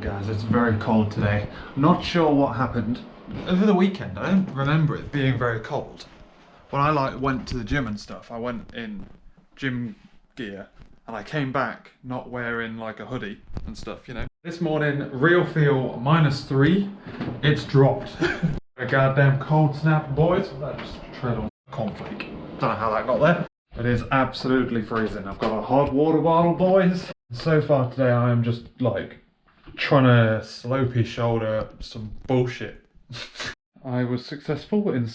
Guys, it's very cold today. Not sure what happened over the weekend. I don't remember it being very cold. When I went to the gym and stuff, I went in gym gear and I came back not wearing like a hoodie and stuff, you know. This morning, real feel -3. It's dropped. A goddamn cold snap, boys. That just tread on cornflake. Don't know how that got there. It is absolutely freezing. I've got a hot water bottle, boys. So far today, I am just like trying to slopey shoulder some bullshit. I was successful in,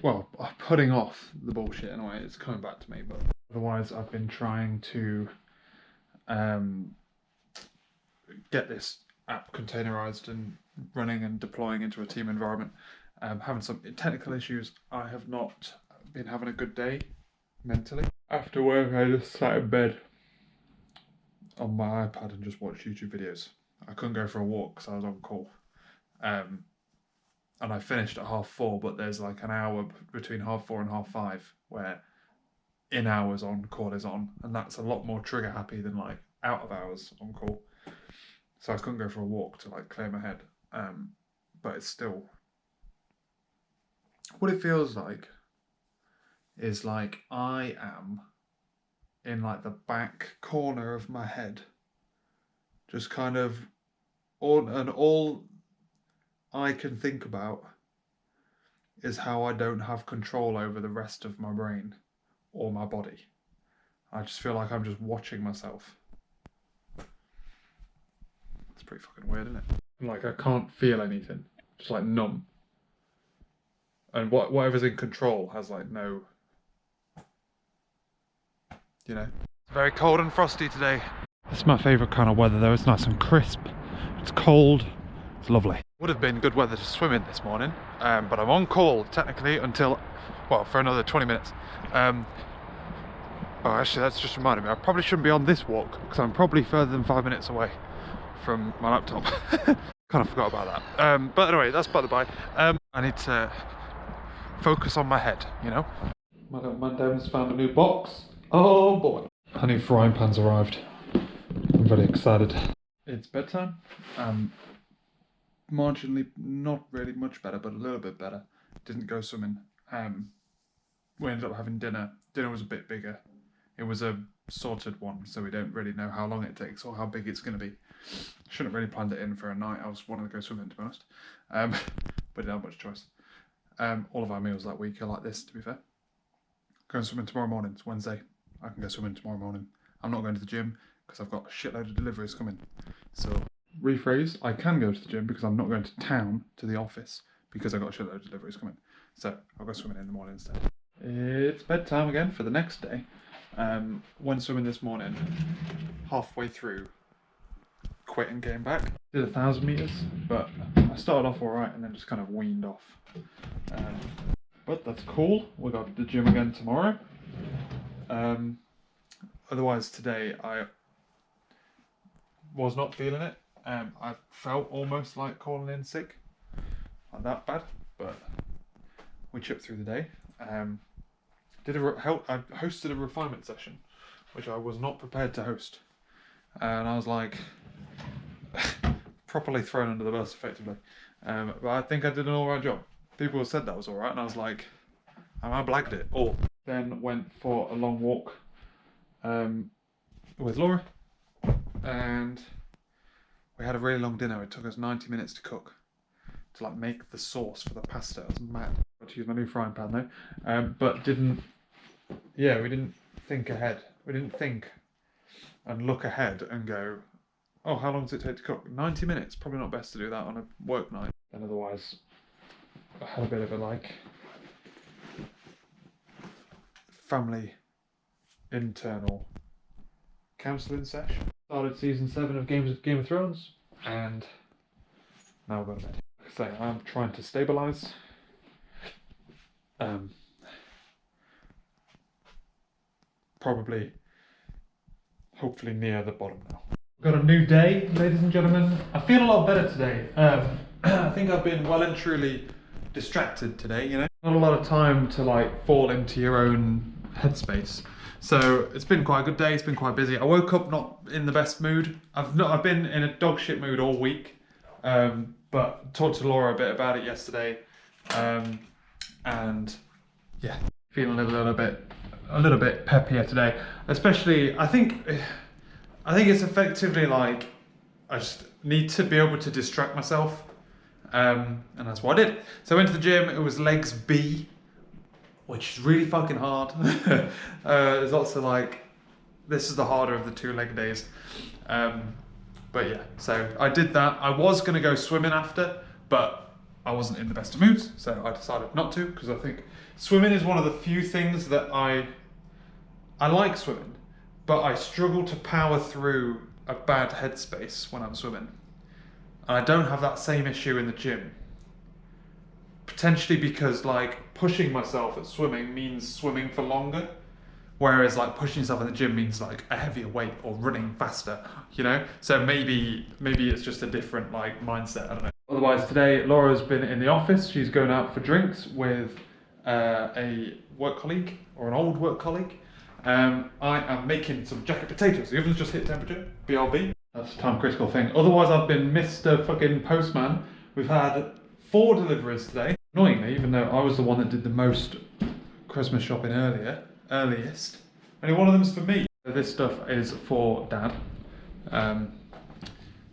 well, putting off the bullshit in a way. It's coming back to me, but otherwise I've been trying to get this app containerized and running and deploying into a team environment. Having some technical issues. I have not been having a good day mentally. After work, I just sat in bed on my iPad and just watched YouTube videos. I couldn't go for a walk because I was on call. And I finished at 4:30, but there's like an hour between 4:30 and 5:30 where in hours on call is on, and that's a lot more trigger happy than like out of hours on call. So I couldn't go for a walk to like clear my head. But it's still, what it feels like is like I am in like the back corner of my head, just kind of all I can think about is how I don't have control over the rest of my brain or my body. I just feel like I'm just watching myself. It's pretty fucking weird, isn't it? Like I can't feel anything, just like numb. And whatever's in control has like no, you know. It's very cold and frosty today. It's my favourite kind of weather though. It's nice and crisp. It's cold. It's lovely. Would have been good weather to swim in this morning, but I'm on call technically until, well, for another 20 minutes. Oh, actually, that's just reminded me. I probably shouldn't be on this walk because I'm probably further than 5 minutes away from my laptop. Kind of forgot about that. But anyway, that's by the by. I need to focus on my head, you know. My little man Devon's found a new box. Oh boy. Our new frying pan's arrived. I'm very excited. It's bedtime. Marginally, not really much better, but a little bit better. Didn't go swimming. We ended up having dinner. Dinner was a bit bigger. It was a sorted one, so we don't really know how long it takes or how big it's going to be. Shouldn't really planned it in for a night. I was wanting to go swimming, to be honest, but didn't have much choice. All of our meals that week are like this, to be fair. Going swimming tomorrow morning. It's Wednesday. I can go swimming tomorrow morning. I'm not going to the gym because I've got a shitload of deliveries coming. So, rephrase, I can go to the gym because I'm not going to town to the office because I've got a shitload of deliveries coming. So, I'll go swimming in the morning instead. It's bedtime again for the next day. Went swimming this morning, halfway through, quit and came back. Did 1,000 meters, but I started off alright and then just kind of weaned off. But that's cool. We got the gym again tomorrow. Otherwise today I was not feeling it. I felt almost like calling in sick. Not that bad, but we chipped through the day. I hosted a refinement session, which I was not prepared to host. And I was like, properly thrown under the bus effectively. But I think I did an alright job. People said that was alright, and I was like, I blagged it all. Then went for a long walk with Laura, and we had a really long dinner. It took us 90 minutes to cook, to like make the sauce for the pasta. It was mad. I had to use my new frying pan though, but we didn't think ahead. We didn't think and look ahead and go, oh, how long does it take to cook? 90 minutes, probably not best to do that on a work night. And otherwise, I had a bit of a like family internal counselling session. Started season 7 of Game of Thrones, and now we're going to bed. So I'm trying to stabilise. Probably, hopefully near the bottom now. Got a new day, ladies and gentlemen. I feel a lot better today. I think I've been well and truly distracted today, you know. Not a lot of time to like fall into your own headspace. So it's been quite a good day. It's been quite busy. I woke up not in the best mood. I've been in a dog shit mood all week. But talked to Laura a bit about it yesterday, and yeah, feeling a little bit peppier today. Especially, I think it's effectively like I just need to be able to distract myself, and that's what I did. So I went to the gym. It was legs B, which is really fucking hard. There's lots of like, this is the harder of the 2 leg days. But yeah, so I did that. I was gonna go swimming after, but I wasn't in the best of moods, so I decided not to, because I think swimming is one of the few things that I like swimming, but I struggle to power through a bad headspace when I'm swimming. And I don't have that same issue in the gym. Potentially because like pushing myself at swimming means swimming for longer. Whereas like pushing yourself in the gym means like a heavier weight or running faster, you know? So maybe it's just a different like mindset, I don't know. Otherwise today, Laura's been in the office. She's going out for drinks with a work colleague or an old work colleague. I am making some jacket potatoes. The oven's just hit temperature, BRB. That's a time critical thing. Otherwise I've been Mr. fucking Postman. We've had 4 deliveries today. Annoyingly, even though I was the one that did the most Christmas shopping earliest. Only one of them is for me. This stuff is for Dad.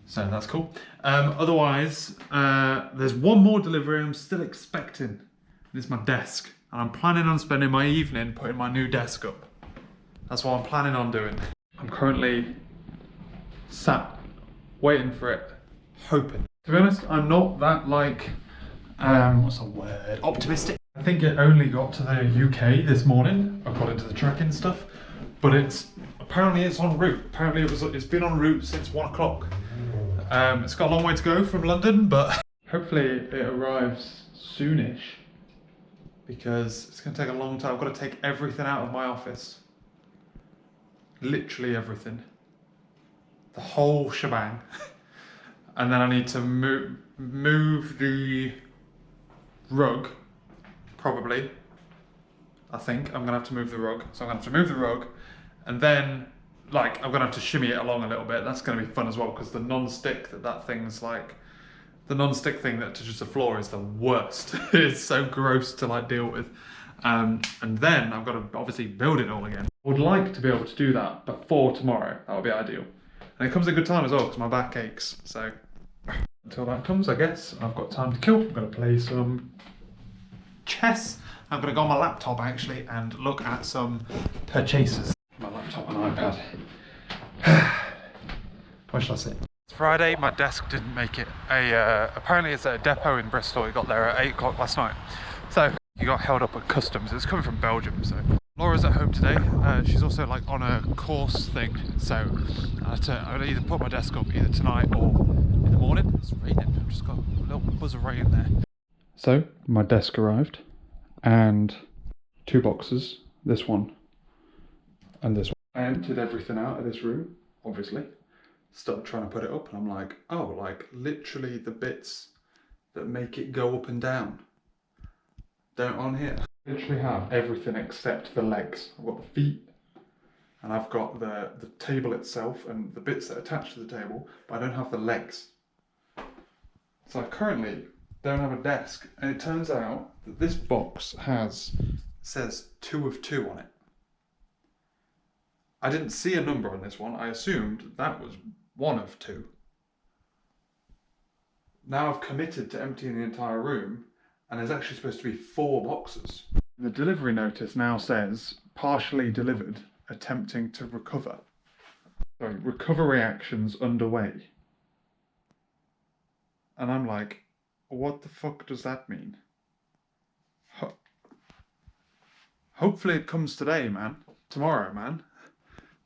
So that's cool. Otherwise, there's one more delivery I'm still expecting. It's my desk. And I'm planning on spending my evening putting my new desk up. That's what I'm planning on doing. I'm currently sat waiting for it, hoping. To be honest, I'm not that like, what's the word? Optimistic. I think it only got to the UK this morning, according to the tracking stuff, but apparently it's en route. Apparently it's been en route since 1 o'clock. It's got a long way to go from London, but hopefully it arrives soonish, because it's going to take a long time. I've got to take everything out of my office. Literally everything. The whole shebang. And then I need to move the rug. Probably. I think I'm gonna have to move the rug. So I'm gonna have to move the rug, and then like I'm gonna have to shimmy it along a little bit. That's gonna be fun as well, because the non-stick that thing's like, the non-stick thing that touches the floor is the worst. It's so gross to like deal with. And then I've got to obviously build it all again. I would like to be able to do that before tomorrow. That would be ideal. And it comes at a good time as well, because my back aches. So until that comes, I guess I've got time to kill. I'm gonna play some chess. I'm going to go on my laptop actually and look at some purchases. My laptop and iPad. Where shall I sit? It's Friday, my desk didn't make it. Apparently it's at a depot in Bristol. We got there at 8 o'clock last night. So you got held up at customs. It's coming from Belgium. So Laura's at home today. She's also like on a course thing. So I'll either put my desk up either tonight or in the morning. It's raining. I've just got a little buzz of rain there. So my desk arrived, and 2 boxes, this one and this one. I emptied everything out of this room, obviously. Started trying to put it up, and I'm like, oh, like literally the bits that make it go up and down don't on here. I literally have everything except the legs. I've got the feet, and I've got the table itself and the bits that attach to the table, but I don't have the legs. So I currently don't have a desk, and it turns out that this box says 2 of 2 on it. I didn't see a number on this one. I assumed that was 1 of 2. Now I've committed to emptying the entire room, and there's actually supposed to be 4 boxes. The delivery notice now says partially delivered, attempting to recover. Sorry, recovery actions underway. And I'm like, what the fuck does that mean? Hopefully it comes today, man. Tomorrow, man.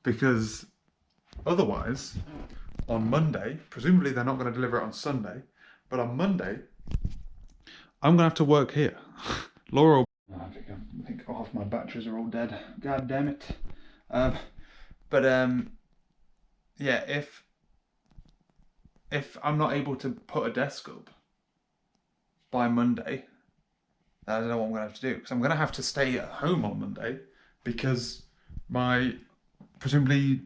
Because otherwise, on Monday, presumably they're not going to deliver it on Sunday, but on Monday, I'm going to have to work here. Laura will... I think half my batteries are all dead. God damn it. Yeah, if I'm not able to put a desk up by Monday, I don't know what I'm going to have to do, because I'm going to have to stay at home on Monday, because presumably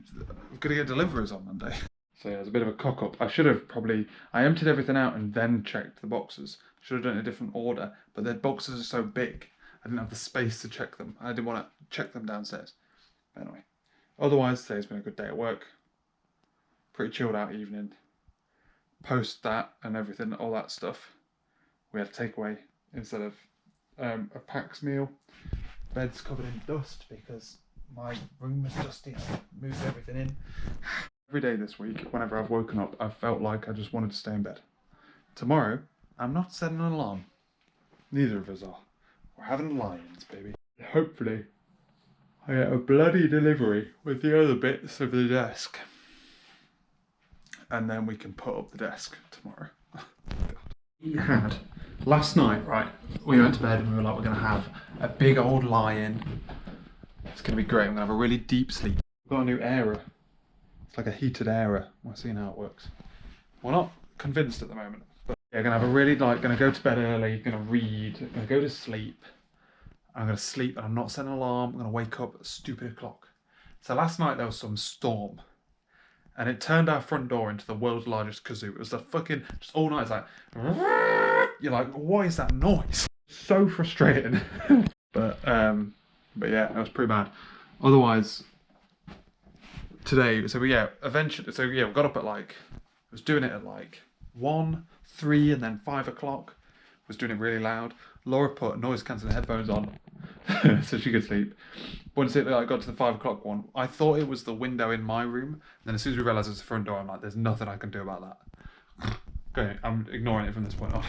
gonna get deliveries on Monday. So yeah, it was a bit of a cock up. I emptied everything out and then checked the boxes. Should have done it in a different order, but the boxes are so big, I didn't have the space to check them. I didn't want to check them downstairs. But anyway, otherwise today's been a good day at work. Pretty chilled out evening. Post that and everything, all that stuff, we had a takeaway instead of a Pax meal. Bed's covered in dust because my room was dusty. I moved everything in. Every day this week, whenever I've woken up, I've felt like I just wanted to stay in bed. Tomorrow, I'm not setting an alarm. Neither of us are. We're having lions, baby. Hopefully, I get a bloody delivery with the other bits of the desk. And then we can put up the desk tomorrow. We had, last night, right, we went to bed and we were like, we're going to have a big old lie-in. It's going to be great. I'm going to have a really deep sleep. We've got a new Aera. It's like a heated Aera. We're seeing how it works. We're not convinced at the moment. But yeah, going to have a really, going to go to bed early, going to read, going to go to sleep. I'm going to sleep and I'm not setting an alarm. I'm going to wake up at a stupid o'clock. So last night there was some storm. And it turned our front door into the world's largest kazoo. It was the fucking, just all night, it's like, you're like, what is that noise? So frustrating. But yeah, it was pretty bad. Otherwise, today, eventually, we got up at I was doing it at 1, 3, and then 5 o'clock. Was doing it really loud. Laura put noise cancelling headphones on so she could sleep. Once it got to the 5 o'clock one, I thought it was the window in my room. And then as soon as we realised it was the front door, I'm like, there's nothing I can do about that. Okay, I'm ignoring it from this point on.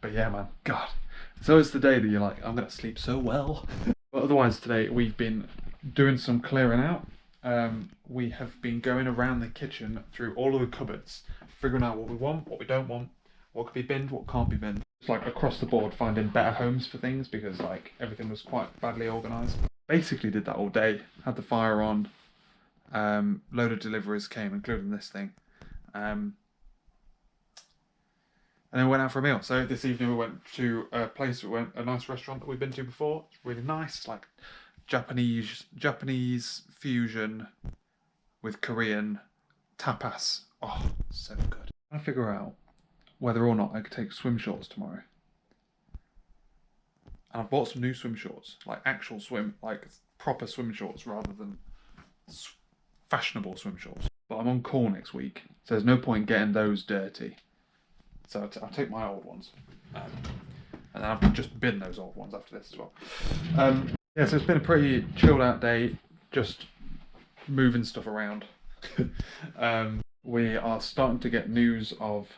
But yeah, man, God. So it's the day that you're like, I'm going to sleep so well. But otherwise today, we've been doing some clearing out. We have been going around the kitchen through all of the cupboards, figuring out what we want, what we don't want, what could be binned, what can't be binned. It's across the board finding better homes for things because everything was quite badly organised. Basically did that all day, had the fire on, load of deliveries came, including this thing. And then went out for a meal. So this evening we went to a nice restaurant that we've been to before. It's really nice. It's like Japanese fusion with Korean tapas. Oh, so good. I figure out whether or not I could take swim shorts tomorrow. And I've bought some new swim shorts, actual proper swim shorts rather than fashionable swim shorts. But I'm on call next week, so there's no point getting those dirty. So I'll take my old ones. And then I'll just bin those old ones after this as well. Yeah, so it's been a pretty chilled out day, just moving stuff around. We are starting to get news of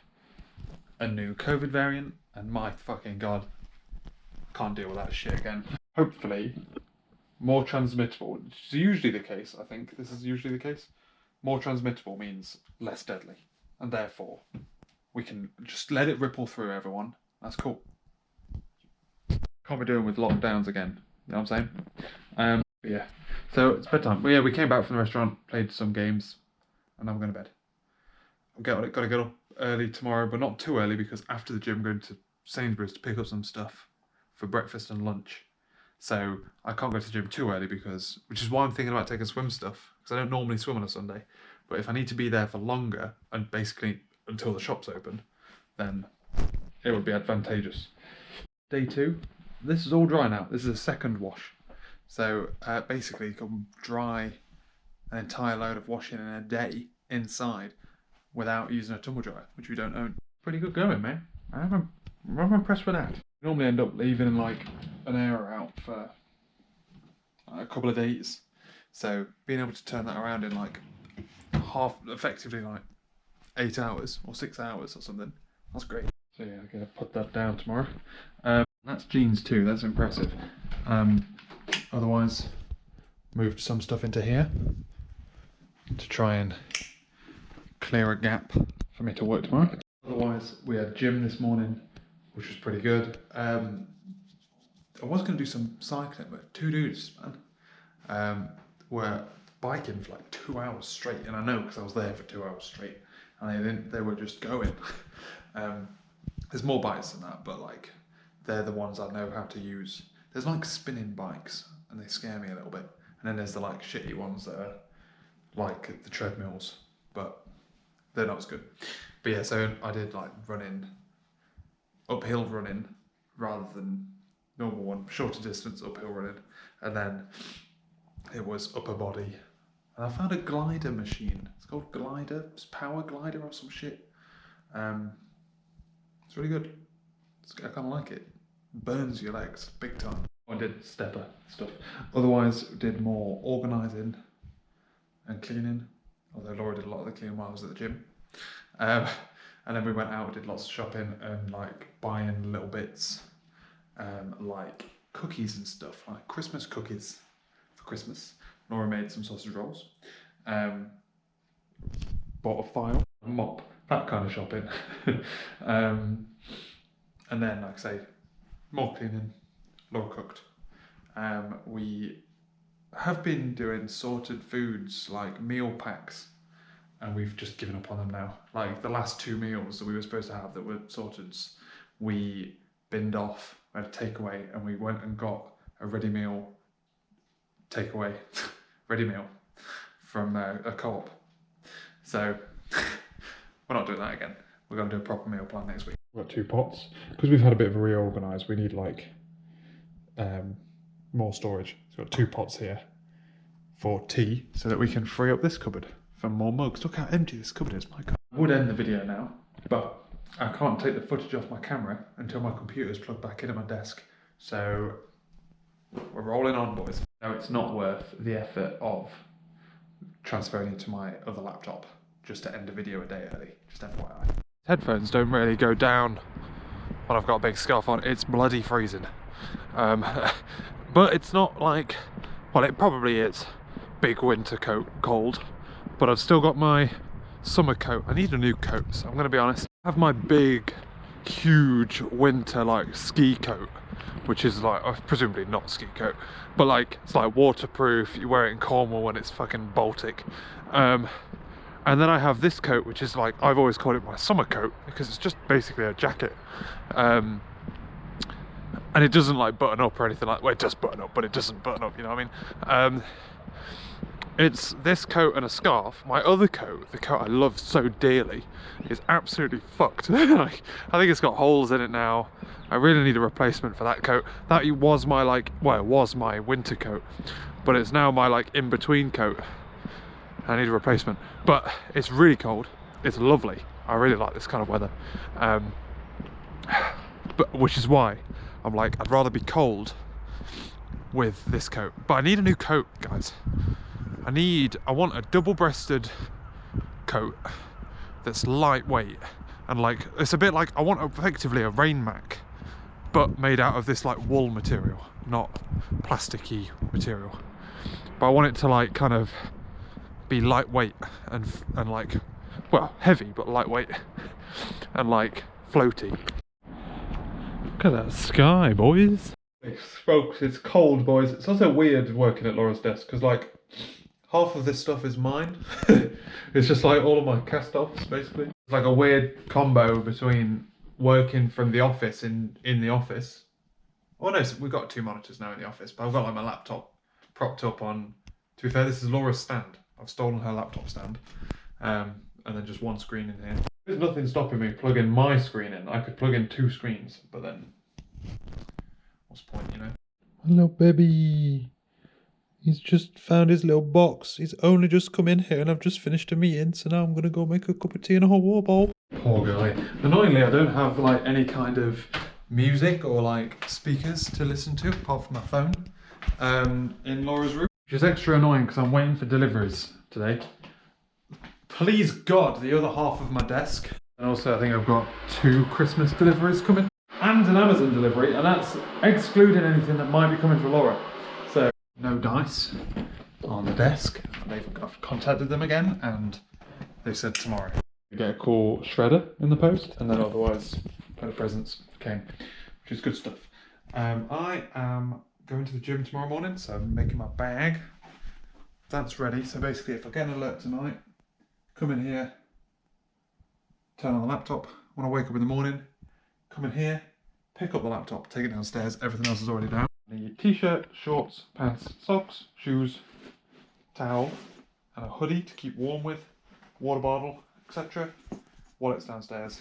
a new COVID variant, and my fucking God, can't deal with that shit again. Hopefully, more transmittable, which is usually the case, I think. This is usually the case. More transmittable means less deadly, and therefore, we can just let it ripple through everyone. That's cool. Can't be doing with lockdowns again. You know what I'm saying? Yeah. So it's bedtime. Well, yeah, we came back from the restaurant, played some games, and now we're going to bed. I've got to get up early tomorrow, but not too early because after the gym I'm going to Sainsbury's to pick up some stuff for breakfast and lunch. So I can't go to the gym too early which is why I'm thinking about taking swim stuff, because I don't normally swim on a Sunday. But if I need to be there for longer, and basically until the shop's open, then it would be advantageous. Day 2, this is all dry now. This is a second wash. So basically you can dry an entire load of washing in a day inside without using a tumble dryer, which we don't own. Pretty good going, man. I'm impressed with that. We normally end up leaving an hour out for a couple of days. So being able to turn that around in effectively 8 hours or 6 hours or something, that's great. So yeah, I'm going to put that down tomorrow. That's jeans too, that's impressive. Otherwise, moved some stuff into here to try and clear a gap for me to work tomorrow. Otherwise, we had gym this morning, which was pretty good. I was going to do some cycling, but 2 dudes, man, were biking for 2 hours straight, and I know because I was there for 2 hours straight, and they were just going. There's more bikes than that, but they're the ones I know how to use. There's spinning bikes, and they scare me a little bit. And then there's the like shitty ones that are like the treadmills, but they're not as good. But yeah, so I did like uphill running rather than normal one, shorter distance uphill running. And then it was upper body. And I found a glider machine. It's called Glider, it's Power Glider or some shit. It's really good. I kind of like it. Burns your legs big time. I did stepper stuff. Otherwise, did more organising and cleaning. Although Laura did a lot of the cleaning while I was at the gym. And then we went out, did lots of shopping and like buying little bits, like cookies and stuff, like Christmas cookies for Christmas. Laura made some sausage rolls. Bought a file, a mop, that kind of shopping. And then, like I say, more cleaning. Laura cooked. We have been doing sorted foods, like meal packs, and we've just given up on them now. Like the last 2 meals that we were supposed to have that were sorted, we binned off, we had a takeaway, and we went and got a ready meal takeaway, ready meal from a co-op. So we're not doing that again. We're going to do a proper meal plan next week. We've got 2 pots. Because we've had a bit of a reorganise, we need like more storage. So we've got 2 pots here for tea so that we can free up this cupboard for more mugs. Look how empty this cupboard is, my God. I would end the video now, but I can't take the footage off my camera until my computer's plugged back into my desk. So we're rolling on, boys. No, it's not worth the effort of transferring it to my other laptop just to end the video a day early, just FYI. Headphones don't really go down when I've got a big scarf on. It's bloody freezing. But it's not like, well, it probably is big winter coat cold, but I've still got my summer coat. I need a new coat, so I'm gonna be honest. I have my big, huge winter like ski coat, which is like, presumably not ski coat, but like, it's like waterproof. You wear it in Cornwall when it's fucking Baltic. And then I have this coat, which is like, I've always called it my summer coat because it's just basically a jacket. And it doesn't like button up or anything like, well, it does button up, but it doesn't button up, you know what I mean? It's this coat and a scarf. My other coat, the coat I love so dearly, is absolutely fucked. Like, I think it's got holes in it now. I really need a replacement for that coat. That was my like, well, it was my winter coat, but it's now my like in-between coat. I need a replacement, but it's really cold. It's lovely. I really like this kind of weather, but which is why I'm like, I'd rather be cold with this coat. But I need a new coat, guys. I want a double-breasted coat that's lightweight and like, it's a bit like, I want effectively a rain mac, but made out of this like wool material, not plasticky material. But I want it to like kind of be lightweight and like, well, heavy but lightweight and like floaty. Look at that sky, boys. Folks, it's cold, boys. It's also weird working at Laura's desk because like half of this stuff is mine. It's just like all of my cast-offs basically. It's like a weird combo between working from the office in the office. Oh no, so we've got 2 monitors now in the office, but I've got like my laptop propped up on, to be fair, this is Laura's stand. I've stolen her laptop stand, and then just 1 screen in here. There's nothing stopping me plugging my screen in. I could plug in 2 screens, but then what's the point, you know? Hello, baby. He's just found his little box. He's only just come in here and I've just finished a meeting, so now I'm going to go make a cup of tea and a hot water bowl. Poor guy. Annoyingly, I don't have like any kind of music or like speakers to listen to apart from my phone in Laura's room. Which is extra annoying because I'm waiting for deliveries today. Please God, the other half of my desk. And also I think I've got 2 Christmas deliveries coming and an Amazon delivery, and that's excluding anything that might be coming for Laura. So no dice on the desk. I've contacted them again and they said tomorrow. We get a cool shredder in the post, and then otherwise plenty of presents came, which is good stuff. I am going to the gym tomorrow morning, so I'm making my bag. That's ready. So basically if I get an alert tonight, come in here, turn on the laptop. When I wake up in the morning, come in here, pick up the laptop, take it downstairs. Everything else is already down. I need t-shirt, shorts, pants, socks, shoes, towel, and a hoodie to keep warm with, water bottle, etc. Wallet's downstairs.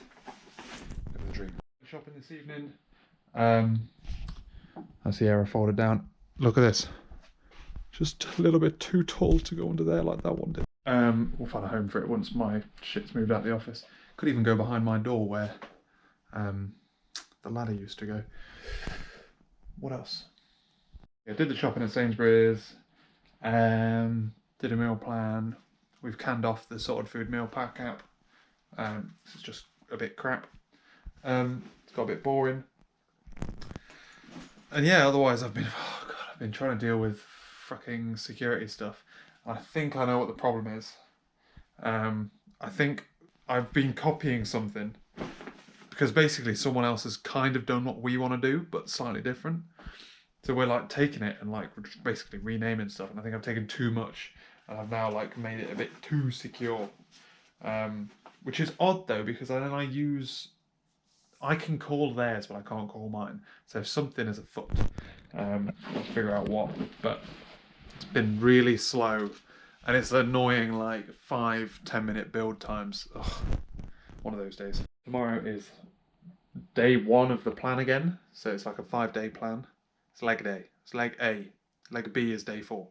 Living the dream. Shopping this evening. That's the area folded down. Look at this. Just a little bit too tall to go under there like that one did. We'll find a home for it once my shit's moved out of the office. Could even go behind my door where the ladder used to go. What else? Yeah, did the shopping at Sainsbury's. Did a meal plan. We've canned off the sorted food meal pack app. It's just a bit crap. It's got a bit boring. And yeah, otherwise I've been trying to deal with fucking security stuff. I think I know what the problem is. I think I've been copying something because basically someone else has kind of done what we want to do, but slightly different. So we're like taking it and like basically renaming stuff. And I think I've taken too much and I've now like made it a bit too secure. Which is odd though, because then I can call theirs, but I can't call mine. So if something is afoot, I'll figure out what. But it's been really slow, and it's annoying, like 5-10 minute build times. Ugh, one of those days. Tomorrow is day 1 of the plan again, so it's like a 5-day plan. It's leg day. It's leg A. Leg B is day 4.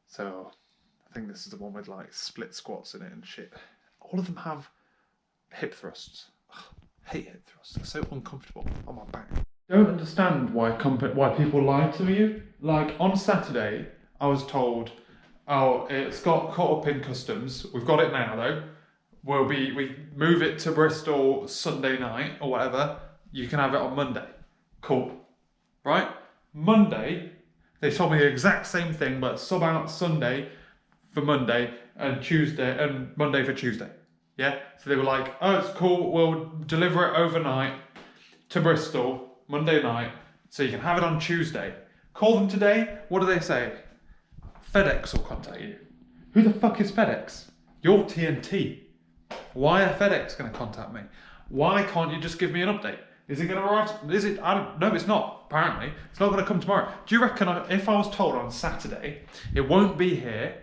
So I think this is the one with like split squats in it and shit. All of them have hip thrusts. Ugh, hate hip thrusts. They're so uncomfortable on my back. I don't understand why people lie to you. Like on Saturday, I was told, "Oh, it's got caught up in customs. We've got it now, though. We move it to Bristol Sunday night or whatever. You can have it on Monday." Cool, right? Monday, they told me the exact same thing, but sub out Sunday for Monday and Tuesday and Monday for Tuesday. Yeah, so they were like, "Oh, it's cool. We'll deliver it overnight to Bristol Monday night, so you can have it on Tuesday." Call them today. What do they say? FedEx will contact you. Who the fuck is FedEx? You're TNT. Why are FedEx going to contact me? Why can't you just give me an update? Is it going to arrive? Is it? I don't. No, it's not. Apparently, it's not going to come tomorrow. Do you reckon if I was told on Saturday it won't be here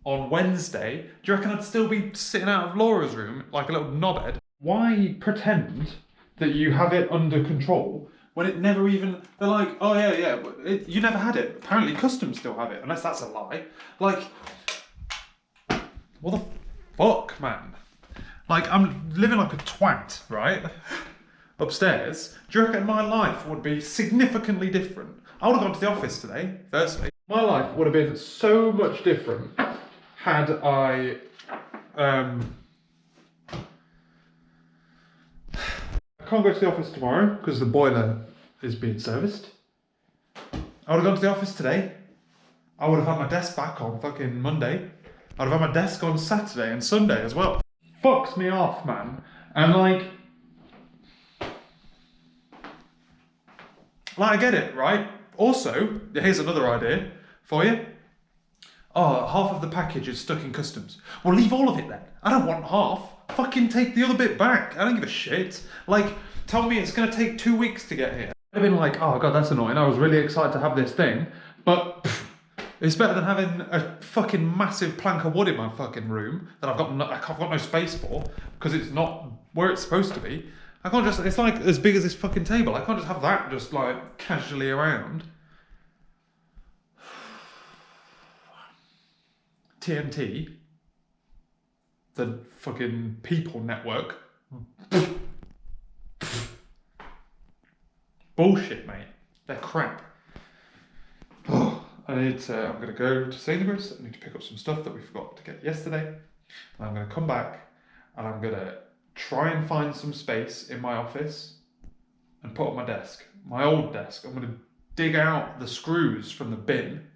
on Wednesday, do you reckon I'd still be sitting out of Laura's room like a little knobhead? Why pretend that you have it under control when it never even... They're like, "Oh yeah, but you never had it. Apparently customs still have it," unless that's a lie. Like, what the fuck, man? Like, I'm living like a twat, right? Upstairs. Do you reckon my life would be significantly different? I would have gone to the office today, firstly. My life would have been so much different had I can't go to the office tomorrow because the boiler is being serviced. I would have gone to the office today. I would have had my desk back on fucking Monday. I'd have had my desk on Saturday and Sunday as well. Fucks me off, man. And like I get it, right? Also, here's another idea for you. Oh, half of the package is stuck in customs. Well, leave all of it then. I don't want half. Fucking take the other bit back. I don't give a shit. Like, tell me it's going to take 2 weeks to get here. I've been like, "Oh god, that's annoying. I was really excited to have this thing." But it's better than having a fucking massive plank of wood in my fucking room that I've got no space for because it's not where it's supposed to be. I can't just... It's like as big as this fucking table. I can't just have that just like casually around. TNT, the fucking People Network. Bullshit, mate. They're crap. I'm going to go to Sainsbury's. I need to pick up some stuff that we forgot to get yesterday. And I'm going to come back and I'm going to try and find some space in my office and put up my desk. My old desk. I'm going to dig out the screws from the bin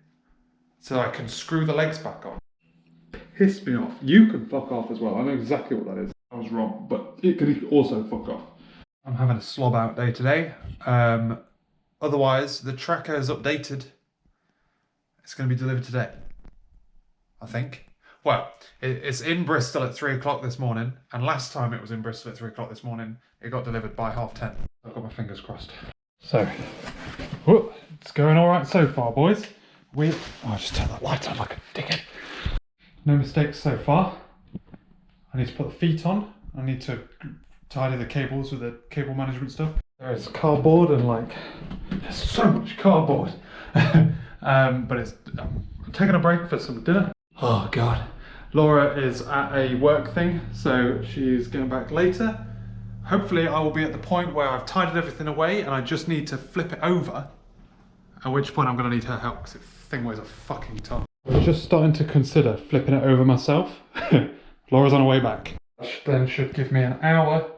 so I can screw the legs back on. Piss me off. You can fuck off as well. I know exactly what that is. I was wrong, but it could also fuck off. I'm having a slob out day today. Otherwise, the tracker is updated. It's going to be delivered today, I think. Well, it's in Bristol at 3 o'clock this morning, and last time it was in Bristol at 3 o'clock this morning, it got delivered by 10:30. I've got my fingers crossed. So, it's going all right so far, boys. I'll just turn that light on like a dickhead. No mistakes so far. I need to put the feet on. I need to tidy the cables with the cable management stuff. There is cardboard and there's so much cardboard. But it's I'm taking a break for some dinner. Oh God. Laura is at a work thing, so she's getting back later. Hopefully I will be at the point where I've tidied everything away and I just need to flip it over, at which point I'm going to need her help because the thing weighs a fucking ton. I was just starting to consider flipping it over myself. Laura's on her way back. Then should give me an hour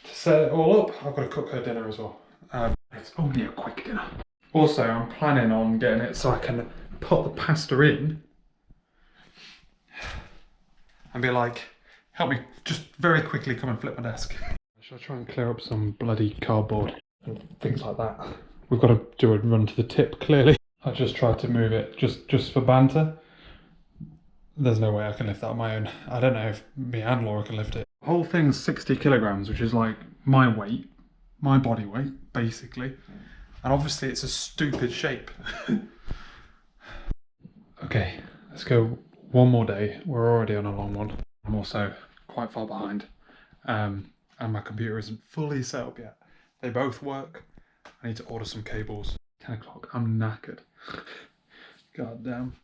to set it all up. I've got to cook her dinner as well. It's only a quick dinner. Also, I'm planning on getting it so I can put the pasta in and be like, help me, just very quickly come and flip my desk. Shall I try and clear up some bloody cardboard and things like that? We've got to do a run to the tip, clearly. I just tried to move it just for banter. There's no way I can lift that on my own. I don't know if me and Laura can lift it. The whole thing's 60 kilograms, which is like my weight, my body weight, basically. And obviously it's a stupid shape. Okay, let's go one more day. We're already on a long one. I'm also quite far behind. And my computer isn't fully set up yet. They both work. I need to order some cables. 10 o'clock, I'm knackered. God damn.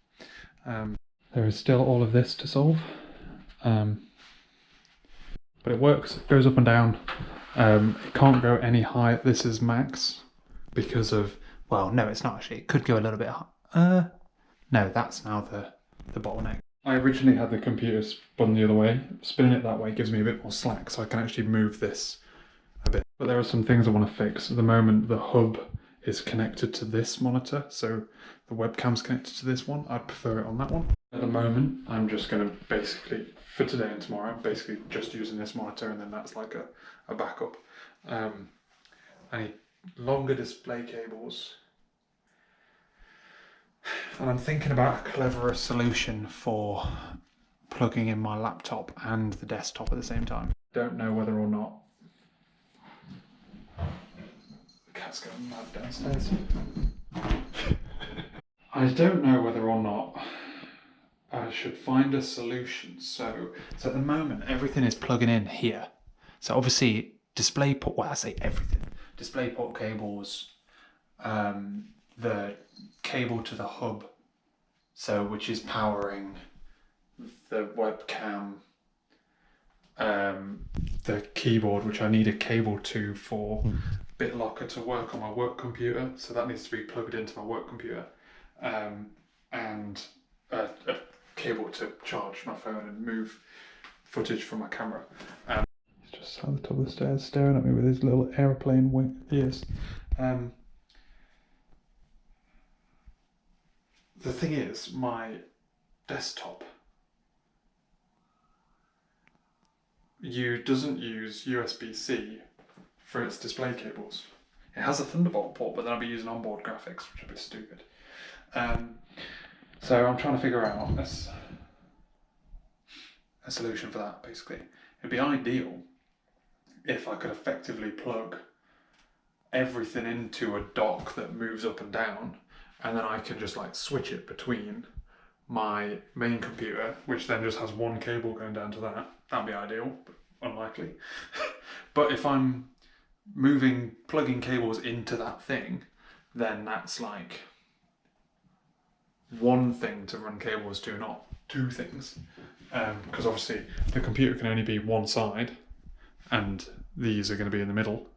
There is still all of this to solve. But it works, it goes up and down. It can't go any higher. This is max because of, well, no, it's not actually. It could go a little bit higher. No, that's now the bottleneck. I originally had the computer spun the other way. Spinning it that way gives me a bit more slack, so I can actually move this a bit. But there are some things I want to fix. At the moment, the hub is connected to this monitor, so the webcam's connected to this one. I'd prefer it on that one. At the moment, I'm just going to basically, for today and tomorrow, basically just using this monitor, and then that's like a backup. I need longer display cables. And I'm thinking about a cleverer solution for plugging in my laptop and the desktop at the same time. Don't know whether or not... The cat's going mad downstairs. I don't know whether or not I should find a solution. So at the moment, everything is plugging in here. So obviously, DisplayPort, well, I say everything. DisplayPort cables, the cable to the hub, so which is powering the webcam, the keyboard, which I need a cable to for BitLocker to work on my work computer, so that needs to be plugged into my work computer, and a cable to charge my phone and move footage from my camera. He's just sat at the top of the stairs staring at me with his little aeroplane wing ears. The thing is, my desktop doesn't use USB-C for its display cables. It has a Thunderbolt port, but then I'll be using onboard graphics, which is a bit stupid. So I'm trying to figure out a solution for that, basically. It'd be ideal if I could effectively plug everything into a dock that moves up and down, and then I can just like switch it between my main computer, which then just has one cable going down to that. That'd be ideal, but unlikely. But if I'm plugging cables into that thing, then that's like one thing to run cables to, not two things. Because obviously the computer can only be one side, and these are going to be in the middle.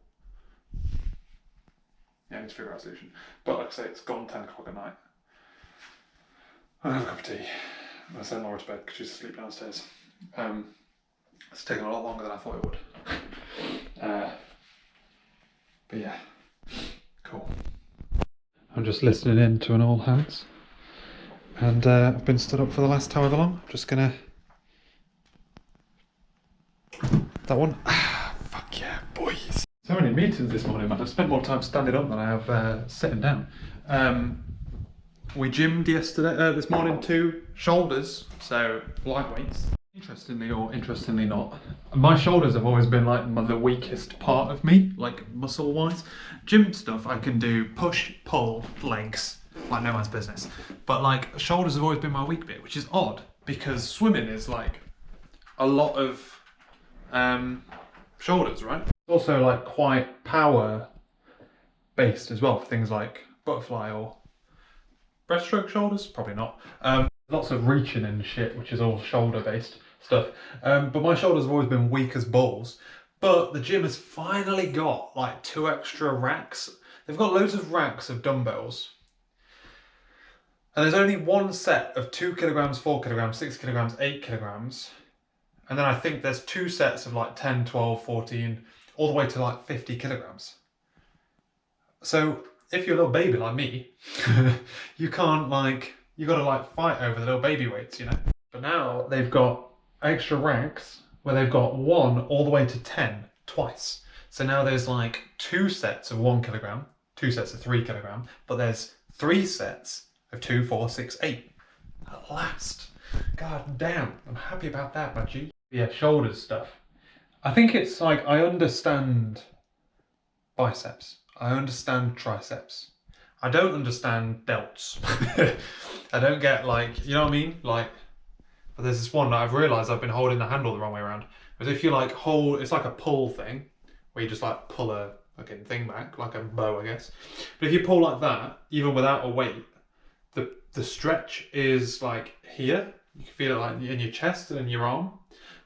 Yeah, I need to figure out a solution. But like I say, it's gone 10 o'clock at night. I'll have a cup of tea. I sent Laura to bed because she's asleep downstairs. It's taken a lot longer than I thought it would. But yeah, cool. I'm just listening in to an all hands. And I've been stood up for the last however long. I'm just gonna... That one? Fuck yeah, boys. So many meetings this morning, man. I've spent more time standing up than I have sitting down. We gymmed yesterday, this morning too. Shoulders, so lightweights. Interestingly or interestingly not, my shoulders have always been like the weakest part of me, like muscle wise. Gym stuff I can do push, pull, legs, like no man's business. But like shoulders have always been my weak bit, which is odd because swimming is like a lot of shoulders, right? Also like quite power based as well for things like butterfly or breaststroke shoulders, probably not. Lots of reaching and shit, which is all shoulder based stuff. But my shoulders have always been weak as balls. But the gym has finally got like 2 extra racks. They've got loads of racks of dumbbells. And there's only one set of 2 kilograms, 4 kilograms, 6 kilograms, 8 kilograms. And then I think there's 2 sets of like 10, 12, 14, all the way to like 50 kilograms. So if you're a little baby like me, you can't like, you gotta like fight over the little baby weights, you know? But now they've got extra racks where they've got 1 all the way to 10 twice. So now there's like 2 sets of 1 kilogram, 2 sets of 3 kilogram, but there's 3 sets of 2, 4, 6, 8. At last. God damn, I'm happy about that, my G. Yeah, shoulders stuff. I think it's like, I understand biceps. I understand triceps. I don't understand delts. I don't get like, you know what I mean? Like, but there's this one that I've realised I've been holding the handle the wrong way around. Because if you like hold, it's like a pull thing, where you just like pull a fucking thing back, like a bow, I guess. But if you pull like that, even without a weight, the stretch is like here. You can feel it like in your chest and in your arm.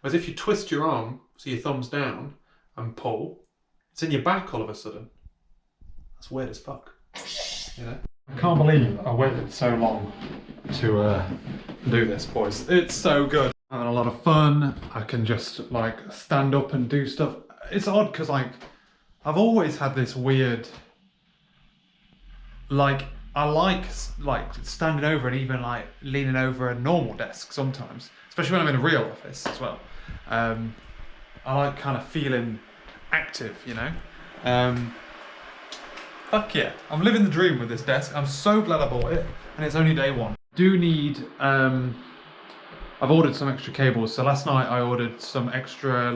Whereas if you twist your arm, so your thumb's down, and pull, it's in your back all of a sudden. That's weird as fuck, you know? I can't believe I waited so long to do this, boys. It's so good. I'm having a lot of fun. I can just like stand up and do stuff. It's odd because like, I've always had this weird, like, I like standing over and even like leaning over a normal desk sometimes, especially when I'm in a real office as well. I like kind of feeling active, you know? Fuck yeah, I'm living the dream with this desk. I'm so glad I bought it, and it's only day 1. Do need, I've ordered some extra cables. So last night I ordered some extra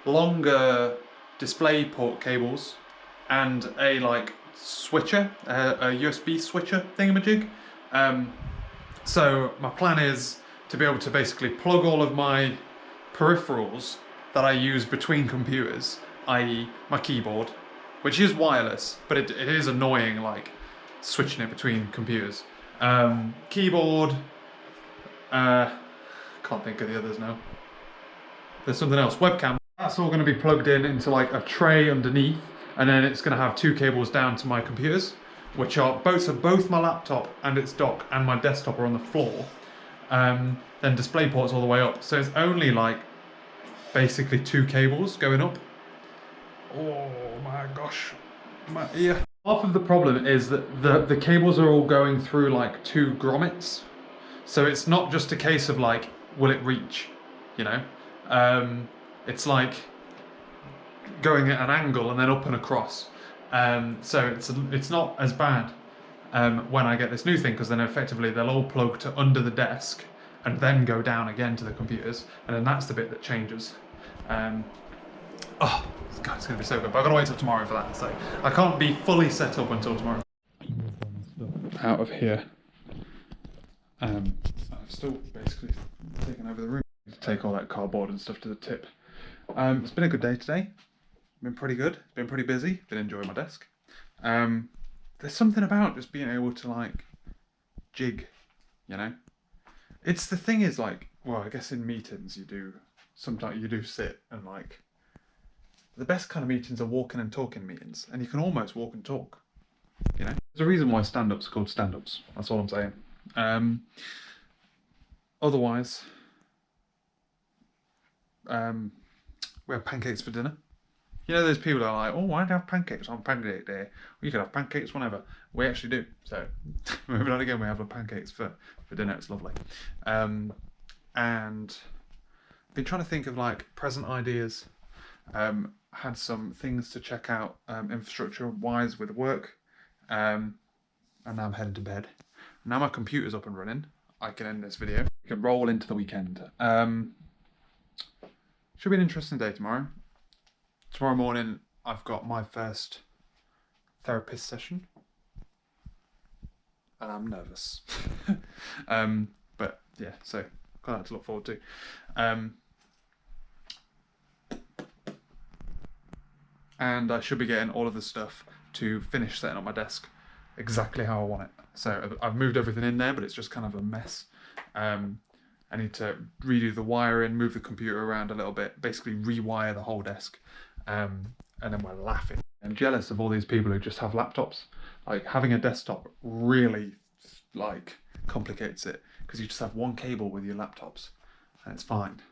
longer display port cables and a like switcher, a USB switcher thingamajig. So my plan is to be able to basically plug all of my peripherals that I use between computers, i.e. my keyboard, which is wireless, but it is annoying, like, switching it between computers. Keyboard, can't think of the others now. There's something else, webcam. That's all gonna be plugged in into like a tray underneath, and then it's gonna have 2 cables down to my computers, which are both my laptop and its dock and my desktop are on the floor. Then display ports all the way up. So it's only like, basically 2 cables going up. Oh my gosh, my ear. Half of the problem is that the cables are all going through like 2 grommets. So it's not just a case of like, will it reach, you know? It's like going at an angle and then up and across. So it's not as bad when I get this new thing, because then effectively they'll all plug to under the desk and then go down again to the computers, and then that's the bit that changes. Oh, God, it's going to be so good, but I've got to wait till tomorrow for that, so I can't be fully set up until tomorrow. Out of here. I've still basically taken over the room to take all that cardboard and stuff to the tip. It's been a good day today. Been pretty good, been pretty busy, been enjoying my desk. There's something about just being able to like jig, you know? It's the thing is like, well, I guess in meetings sometimes you do sit and like, the best kind of meetings are walking and talking meetings, and you can almost walk and talk, you know? There's a reason why stand-ups are called stand-ups, that's all I'm saying. Otherwise, we have pancakes for dinner. You know those people that are like, oh, why don't you have pancakes on pancake day? Well, you can have pancakes whenever. We actually do. So, moving on again, we have pancakes for dinner. It's lovely. And I've been trying to think of like present ideas. Had some things to check out infrastructure-wise with work. And now I'm heading to bed. Now my computer's up and running, I can end this video. We can roll into the weekend. Should be an interesting day tomorrow. Tomorrow morning, I've got my first therapist session, and I'm nervous. But yeah, so got that to look forward to. And I should be getting all of the stuff to finish setting up my desk exactly how I want it. So I've moved everything in there, but it's just kind of a mess. I need to redo the wiring, move the computer around a little bit, basically rewire the whole desk. And then we're laughing. I'm jealous of all these people who just have laptops. Like, having a desktop really, like, complicates it, because you just have one cable with your laptops and it's fine.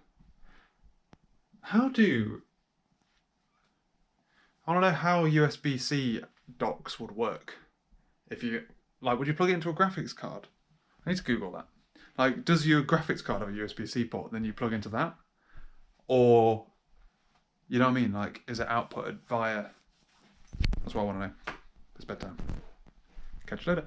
I want to know how USB-C docks would work. If you, like, would you plug it into a graphics card? I need to Google that. Like, does your graphics card have a USB-C port, then you plug into that? Or, you know what I mean? Like, is it outputted via... That's what I want to know. It's bedtime. Catch you later.